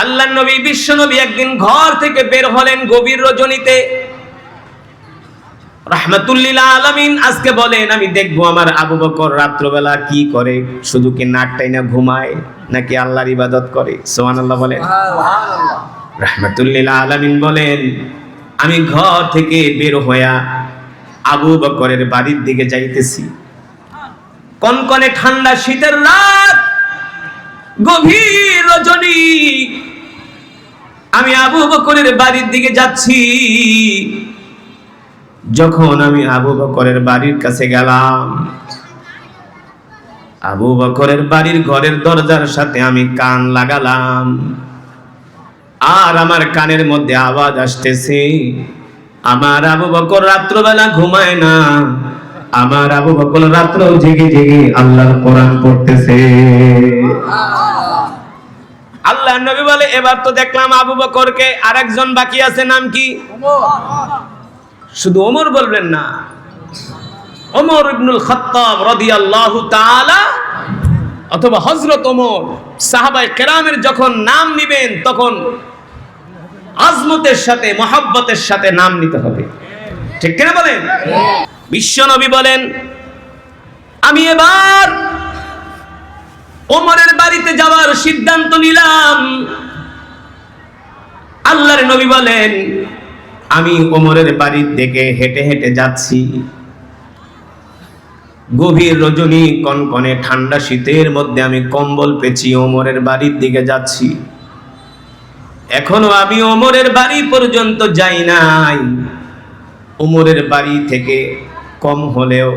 আল্লাহর নবী বিশ্ব নবী একদিন ঘর থেকে বের হলেন গভীর রজনীতে। রাহমাতুল্লিল আলামিন আজকে বলেন, আমি দেখবো আমার আবু বকর রাত্রবেলা কি করে, শুধু কি নাক টাইনা ঘুমায় নাকি আল্লাহর ইবাদত করে। সুবহানাল্লাহ বলেন। রাহমাতুল্লিল আলামিন বলেন, আমি ঘর থেকে বের হইয়া আবু বকরের বাড়ির দিকে যাইতেছি। কনকনে ঠান্ডা শীতের রাত, গভীর রজনী, আমি আবু বকরের বাড়ির দিকে যাচ্ছি। যখন আমি আবু বকরের বাড়ির কাছে গেলাম, আবু বকরের বাড়ির ঘরের দরজার সাথে আমি কান লাগালাম, আর আমার কানের মধ্যে আওয়াজ আসতেছে, আমার আবু বকর রাত্রবেলা ঘুমায় না, আমার আবু বকর রাত্র জেগে জেগে আল্লাহর কোরআন পড়তেছে। আল্লাহর নবী বলে, এবার তো দেখলাম আবু বকরকে, আরেকজন বাকি আছে, নাম কি? শুধু ওমর বলবেন না, ওমর ইবনুল খাত্তাব রাদিয়াল্লাহু তাআলা অথবা হযরত ওমর। সাহাবায়ে কেরামের যখন নাম নিবেন তখন আজমতের সাথে মহব্বতের সাথে নাম নিতে হবে, ঠিক কিনা বলেন? বিশ্ব নবী বলেন, আমি এবার ওমরের বাড়িতে যাওয়ার সিদ্ধান্ত নিলাম। আল্লাহর নবী বলেন, আমি ওমরের বাড়ির দিকে হেঁটে হেঁটে যাচ্ছি। গভীর রজনী, কনকনে ঠান্ডা শীতের মধ্যে আমি কম্বল পেঁচি ওমরের বাড়ির দিকে যাচ্ছি। এখনো আমি ওমরের বাড়ি পর্যন্ত যাই নাই। ওমরের বাড়ি থেকে কম হলেও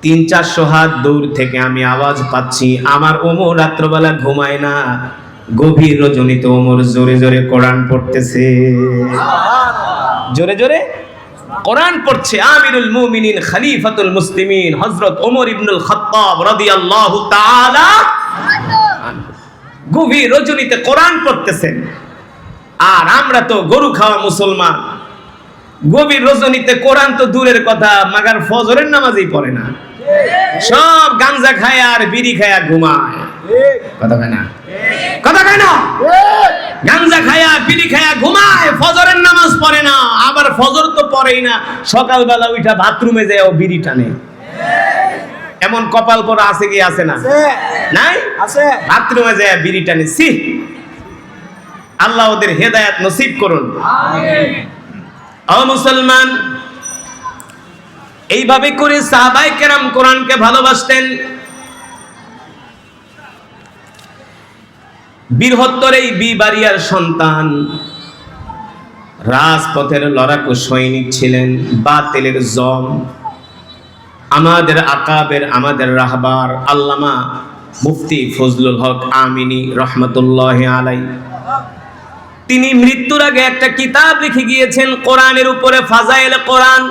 300-400 হাত দূর থেকে আমি আওয়াজ পাচ্ছি, আমার ওমর রাত্রবেলা ঘুমায় না, গভীর রজনীতে ওমর জোরে জোরে কোরআন পড়তেছে। জোরে জোরে কোরআন পড়ছে। আমিরুল মুমিনিন খলিফাতুল মুসলিমিন হযরত ওমর ইবনুল খাত্তাব রাদিয়াল্লাহু তাআলা গভীর রজনীতে কোরআন পড়তেছেন। আর আমরা তো গরু খাওয়া মুসলমান, গভীর রজনীতে কোরআন তো দূরের কথা, মাগার ফজরের নামাজই পড়ে না, সব গাঞ্জা খায় আর বিড়ি খায়া ঘুমায়। কথা কয় না? কথা কয় না? গাঞ্জা খায়া বিড়ি খায়া ঘুমায়, ফজরের নামাজ পড়ে না। আবার ফজর তো পড়েই না, সকালবেলা উঠা বাথরুমে যায় ও বিড়ি টানে। এমন কপাল পরা আছে কি আছে না? নাই? আছে। বাথরুমে যায় বিড়ি টানে। সি, আল্লাহ ওদের হেদায়েত নসিব করুন। আমিন। ও মুসলমান, এইভাবে করে সাহাবায়ে কেরাম কোরআনকে ভালোবাসতেন। বীরহত্তর এই বিবারিয়ার সন্তান, রাজপথের লড়াকু সৈনিক ছিলেন, বাতিলের জম। আমাদের আকাবের, আমাদের রাহবার আল্লামা মুফতি ফজলুল হক আমিনী রহমতুল্লাহি আলাইহি, তিনি মৃত্যুর আগে একটা কিতাব লিখে গিয়েছেন কোরআনের উপরে, ফাজাইল কোরআন।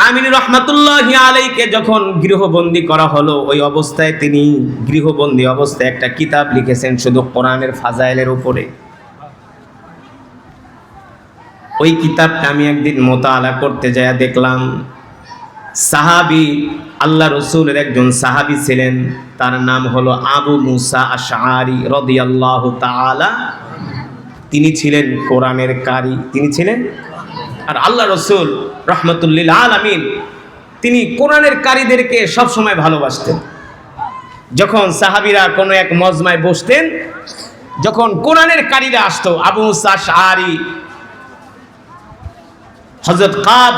আমিনী রহমতুল্লাহি আলাইহিকে যখন গৃহবন্দী করা হলো, ওই অবস্থায় তিনি গৃহবন্দী অবস্থায় একটা কিতাব লিখেছেন শুধু কোরআনের ফাজাইলের উপরে। ওই কিতাবটা আমি একদিন মোতালা করতে যায় দেখলাম, সাহাবী, আল্লাহ রসুলের একজন সাহাবী ছিলেন, তার নাম হলো আবু মুসা আশআরী রাদিয়াল্লাহু তাআলা। তিনি ছিলেন কোরআনের কারি, তিনি ছিলেন। আর আল্লাহ রসুল রহমতুল্লিল আলামিন তিনি কোরআনের কারিদেরকে সবসময় ভালোবাসতেন। যখন সাহাবীরা কোনো এক মজমায় বসতেন, যখন কোরআনের কারিরা আসতো, আবু মুসা আশআরী, হযরত কাব,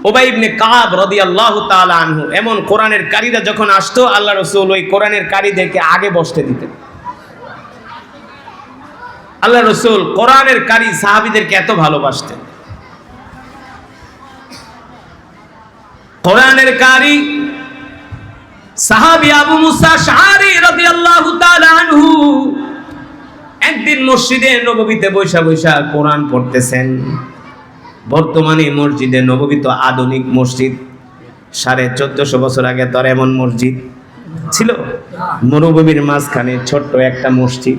উবাই ইবনে কাব রাদিয়াল্লাহু তাআলা আনহু, এমন কোরআনের কারিরা যখন আসতো, আল্লাহ রাসূল ওই কোরআনের কারিদেরকে আগে বসতে দিতেন। আল্লাহ রাসূল কোরআনের কারি সাহাবীদেরকে এত ভালোবাসতেন। কোরআনের কারি সাহাবী আবু মুসা আশআরী রাদিয়াল্লাহু তাআলা আনহু একদিন মসজিদে নববীতে বৈশা বৈশা কোরআন পড়তেছেন। বর্তমানে মসজিদে নববী তো আধুনিক মসজিদ, 1450 বছর আগে তো আর এমন মসজিদ ছিল? মরুভূমির মাঝখানে ছোট্ট একটা মসজিদ।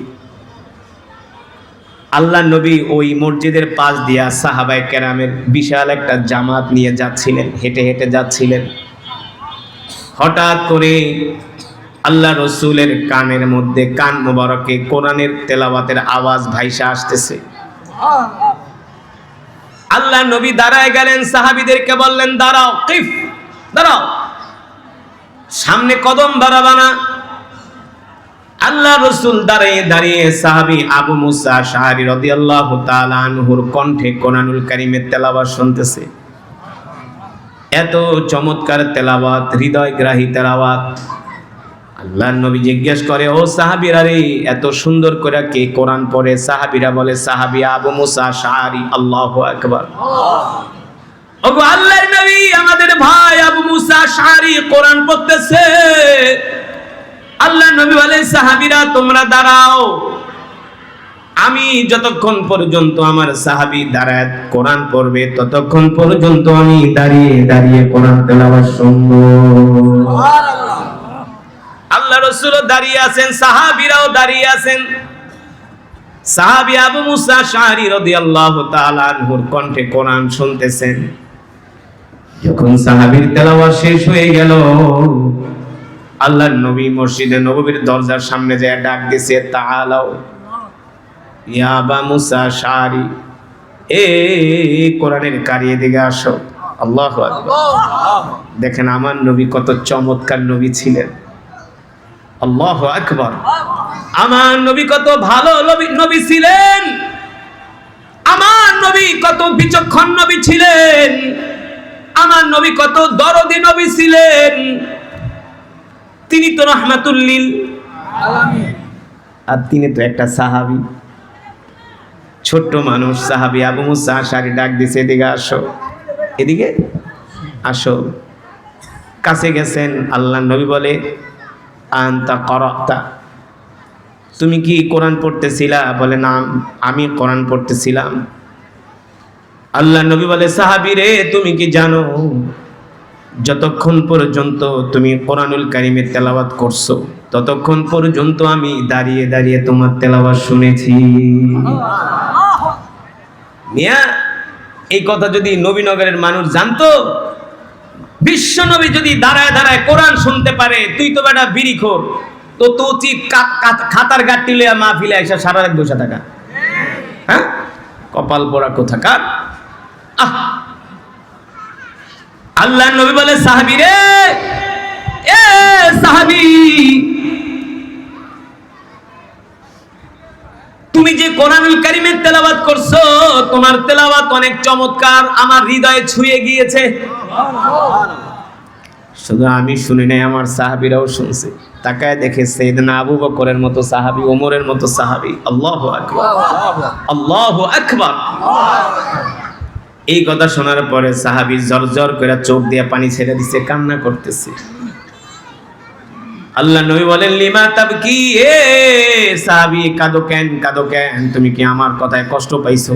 আল্লাহ নবী ওই মসজিদের পাশ দিয়া সাহাবায়ে কেরামের বিশাল একটা জামাত নিয়ে যাচ্ছিলেন, হেঁটে হেঁটে যাচ্ছিলেন। হঠাৎ করে আল্লাহ রসুলের কানের মধ্যে, কান মোবারকে কোরআনের তেলাওয়াতের আওয়াজ ভাইসা আসতেছে। আল্লাহ নবী দাঁড়ায় গেলেন, সাহাবীদেরকে বললেন দাঁড়াও, কিফ, দাঁড়াও, সামনে কদম বাড়াবা না। আল্লাহ রসুল দাঁড়িয়ে দাঁড়িয়ে সাহাবী আবু মুসা আশআরী রাদিয়াল্লাহু তাআলা আনহুর কণ্ঠে কোরআনুল কারীমের তেলাওয়াত শুনতেছে। এত চমৎকার তেলাওয়াত, হৃদয়গ্রাহী তেলাওয়াত। আল্লাহর নবী জিজ্ঞেস করে, ও সাহাবীরা রে, এত সুন্দর করে কে কোরআন পড়ে? সাহাবীরা বলে, সাহাবী আবু মুসা আশআরী। আল্লাহু আকবার। ওগো আল্লাহর নবী, আমাদের ভাই আবু মুসা আশআরী কোরআন পড়তেছে। আল্লাহর নবী বলে, সাহাবীরা তোমরা দাঁড়াও, আমি যতক্ষণ পর্যন্ত আমার সাহাবী দাঁড়ায় কোরআন পড়বে ততক্ষণ পর্যন্ত আমি দাঁড়িয়ে দাঁড়িয়ে কোরআন তেলাওয়াত শুনব। সুবহানাল্লাহ। আল্লাহ রাসূলও দাঁড়িয়ে আছেন, সাহাবীরাও দাঁড়িয়ে আছেন। সাহাবী আবু মুসা আশআরী রাদিয়াল্লাহু তাআলা আনহুর কণ্ঠে কোরআন শুনতেছেন। যখন সাহাবীর তেলাওয়াত শেষ হয়ে গেল, আল্লাহর নবী মসজিদে নববীর দরজার সামনে যায় ডাক দিয়েছে, তাআলাও ইয়া আবা মুসা আশআরী, এ কোরআনের কারি এদিকে আসো। আল্লাহু আকবার। দেখেন আমার নবী কত চমৎকার নবী ছিলেন। আল্লাহু আকবার। আমার নবী কত ভালো নবী ছিলেন। আমার নবী কত বিচক্ষণ নবী ছিলেন। আমার নবী কত দরদি নবী ছিলেন। তিনি তো রাহমাতুল লিল আলামিন, আর তিনি তো একটা সাহাবী, ছোট্ট মানুষ। সাহাবী আবু মুসা আশআরী ডাক দিছে, এদিকে আসো, এদিকে আসো। কাছে গেছেন। আল্লাহর নবী বলে, আনতা ক্বরাতা, তুমি কি কোরআন পড়তেছিলা? বলে, না, আমি কোরআন পড়তেছিলাম। আল্লাহর নবী বলে, সাহাবী রে, তুমি কি জানো যতক্ষণ পর্যন্ত তুমি কোরআনুল কারীমের তেলাওয়াত করছো ততক্ষণ পর্যন্ত আমি দাঁড়িয়ে দাঁড়িয়ে তোমার তেলাওয়াত শুনেছি। মিয়া, এই কথা যদি নবীনগরের মানুষ জানতো, বিশ্ব নবী যদি দাঁড়ায় দাঁড়ায় কোরআন শুনতে পারে, তুই তো বেটা বিড়িখোর, তো তো উচিত খাতার গাঁটটি লইয়া মাহফিলে এসে সারা রাত বসে থাকা। হ্যাঁ, কপাল পোড়া কোথাকার। আল্লাহর নবী বলে, সাহাবী রে, এ সাহাবী, তুমি যে কোরআনুল কারীমের তেলাওয়াত করছো, তোমার তেলাওয়াত অনেক চমৎকার, আমার হৃদয়ে ছুঁয়ে গিয়েছে। শুধু আমি শুনি নাই, আমার সাহাবীরাও শুনছে। তাকায় দেখে সাইয়েদনা আবু বকরের মতো সাহাবী, ওমরের মতো সাহাবী। আল্লাহু আকবার, আল্লাহু আকবার। এই কথা শোনার পরে সাহাবী জরজর করে চোখ দিয়ে পানি ছেড়ে দিছে, কান্না করতেছে। আল্লাহ নবী বলেন, লিমা তাবকি, এ সাহাবী, কাঁদো কেন, কাঁদো কেন? তুমি কি আমার কথায় কষ্ট পাইছো?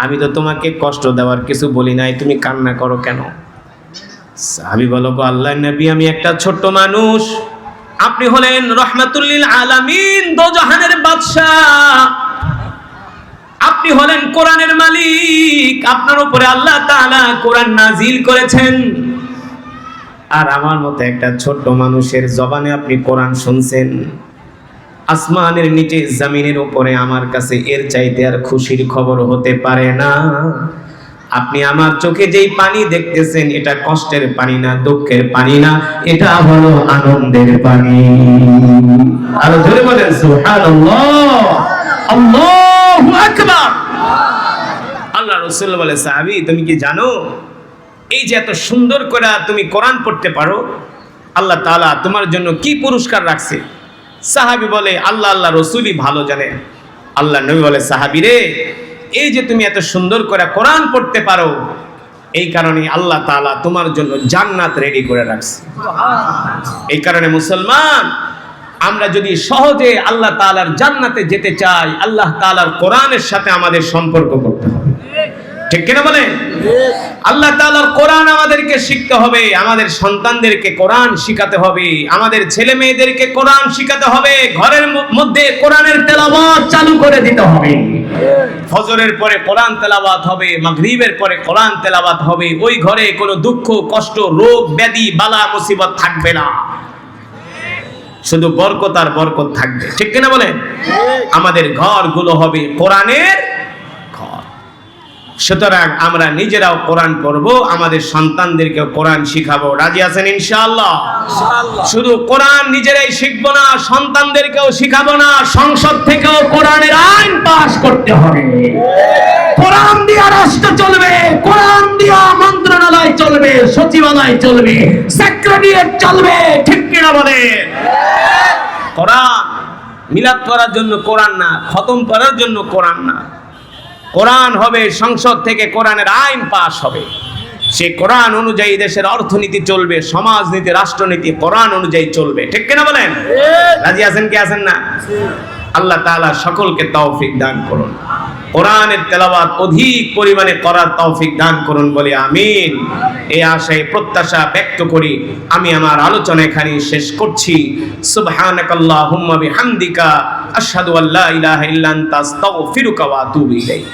আমি তো তোমাকে কষ্ট দেওয়ার কিছু বলি নাই, তুমি কান্না করো কেন? সাহাবী বলো, গো আল্লাহর নবী, আমি একটা ছোট্ট মানুষ, আপনি হলেন রাহমাতুল লিল আলামিন, দোজাহানের বাদশা, আপনি হলেন কোরআনের মালিক, আপনার উপরে আল্লাহ তাআলা কোরআন নাজিল করেছেন, আর আমার মতো একটা ছোট্ট মানুষের জবানে আপনি কোরআন শুনছেন। আসমানের নিচে জমিনের উপরে আমার কাছে এর চাইতে আর খুশির খবর হতে পারে না। আপনি আমার চোখে যেই পানি দেখতেছেন, এটা কষ্টের পানি না, দুঃখের পানি না, এটা হলো আনন্দের পানি। আর জোরে বলেন সুবহানাল্লাহ, আল্লাহু আকবার। আল্লাহ রাসূল বলে, সাহাবী, তুমি কি জানো এই যে এত সুন্দর করে তুমি কোরআন পড়তে পারো, আল্লাহ তাআলা তোমার জন্য কি পুরস্কার রাখছে? সাহাবী বলে, আল্লাহ রাসূলই ভালো জানে। আল্লাহ নবী বলে, সাহাবী রে, এই যে তুমি এত সুন্দর করে কোরআন পড়তে পারো, এই কারণে আল্লাহ তাআলা তোমার জন্য জান্নাত রেডি করে রাখছে। এই কারণে মুসলমান, আমরা যদি সহজে আল্লাহ তাআলার জান্নাতে যেতে চাই, আল্লাহ তাআলার কোরআনের সাথে আমাদের সম্পর্ক করতে হবে। ঠিক কিনা বলেন? আল্লাহ তাআলার কোরআন আমাদেরকে শিখতে হবে, আমাদের সন্তানদেরকে কোরআন শিখাতে হবে, আমাদের ছেলে মেয়েদেরকে কোরআন শিখাতে হবে, ঘরের মধ্যে কোরআনের তেলাওয়াত চালু করে দিতে হবে। ফজরের পরে কোরআন তেলাওয়াত হবে, মাগরিবের পরে কোরআন তেলাওয়াত হবে। ওই ঘরে কোনো দুঃখ, কষ্ট, রোগ, ব্যাধি, বালা, মুসিবত থাকবে না। শুধু বরকত আর বরকত থাকবে, ঠিক কিনা বলেন? আমাদের ঘরগুলো হবে কোরআনের ঘর। সুতরাং আমরা নিজেরাও কোরআন পড়বো, আমাদের সন্তানদেরকে কোরআন শিখাবো। রাজি আছেন ইনশাআল্লাহ? শুধু কোরআন নিজেরাই শিখবো না, সন্তানদেরকেও শিখাবো না, সংসদ থেকেও কোরআনের আইন পাস করতে হবে। কোরআন দিয়া রাষ্ট্র চলবে, কোরআন দিয়া মন্ত্রণালয় চলবে, সচিবালয় চলবে, সেক্রেটারিয়েট চলবে, ঠিক কিনা বলেন? কোরআন মিলাদ করার জন্য কোরআন না, খতম করার জন্য কোরআন না, কোরআন হবে সংসদ থেকে কোরআনের আইন পাস হবে, সেই কোরআন অনুযায়ী দেশের অর্থনীতি চলবে, সমাজনীতি, রাষ্ট্রনীতি কোরআন অনুযায়ী চলবে, ঠিক কিনা বলেন? রাজি আছেন কি আছেন না? আল্লাহ তাআলা সকলকে তৌফিক দান করুন, কোরআনের তেলাওয়াত অধিক পরিমাণে করার তৌফিক দান করুন বলে আমিন। এই আশায় প্রত্যাশা ব্যক্ত করি আমি আমার আলোচনা এখানে শেষ করছি। সুবহানাকাল্লাহুম্মা বিহামদিকা আশহাদু আল্লা ইলাহা ইল্লা আনতা আস্তাগফিরুকা ওয়া আতুবু ইলাইক।